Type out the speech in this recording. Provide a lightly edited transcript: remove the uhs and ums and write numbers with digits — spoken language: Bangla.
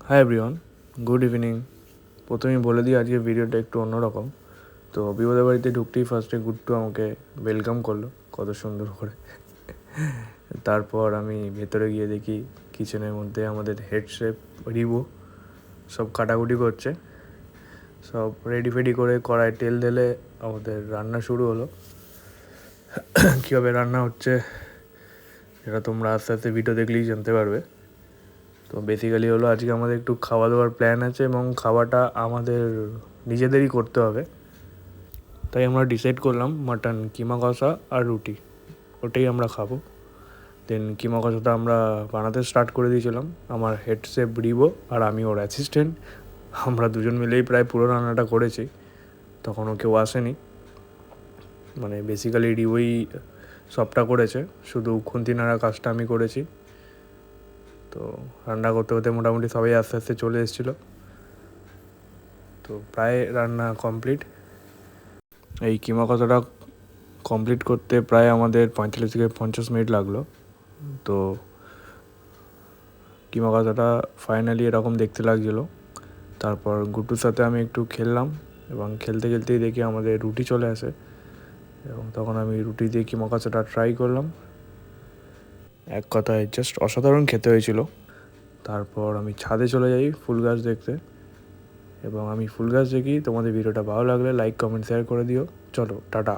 Hi everyone, good evening. প্রথমেই বলে দিই আজকে ভিডিওটা একটু অন্যরকম। তো বিপদের বাড়িতে ঢুকতেই ফার্স্টে গুড্ডু আমাকে ওয়েলকাম করলো কত সুন্দর করে। তারপর আমি ভেতরে গিয়ে দেখি কিচেনের মধ্যে আমাদের হেড শেফ রিবো সব কাটাকুটি করছে। সব রেডি ফেডি করে কড়াই তেল ঢেলে আমাদের রান্না শুরু হলো। কীভাবে রান্না হচ্ছে সেটা তোমরা আস্তে আস্তে ভিডিও দেখলেই জানতে পারবে। তো বেসিক্যালি হলো আজকে আমাদের একটু খাওয়া দাওয়ার প্ল্যান আছে এবং খাওয়াটা আমাদের নিজেদেরই করতে হবে। তাই আমরা ডিসাইড করলাম মাটন কিমা কষা আর রুটি, ওটাই আমরা খাবো। দেন কিমা কষাটা আমরা বানাতে স্টার্ট করে দিয়েছিলাম। আমার হেড শেফ রিবো আর আমি ওর অ্যাসিস্ট্যান্ট, আমরা দুজন মিলেই প্রায় পুরো রান্নাটা করেছি, তখনও কেউ আসেনি। মানে বেসিক্যালি রিবোই সবটা করেছে, শুধু খুন্তি নাড়া কাজটা আমি করেছি। তো রান্না করতে করতে মোটামুটি সবাই আস্তে আস্তে চলে এসেছিলো। তো প্রায় রান্না কমপ্লিট। এই কিমা কষাটা কমপ্লিট করতে প্রায় আমাদের 45 থেকে 50 মিনিট লাগলো। তো কিমা কষাটা ফাইনালি এরকম দেখতে লাগছিলো। তারপর গুড্ডুর সাথে আমি একটু খেললাম এবং খেলতে খেলতেই দেখি আমাদের রুটি চলে আসে এবং তখন আমি রুটি দিয়ে কিমা কষাটা ট্রাই করলাম। এক কথায় জাস্ট অসাধারণ খেতে হয়েছিল। তারপর আমি ছাদে চলে যাই ফুল গাছ দেখতে এবং আমি ফুল গাছ দেখি। তোমাদের ভিডিওটা ভালো লাগলে লাইক কমেন্ট শেয়ার করে দিও। চলো টাটা।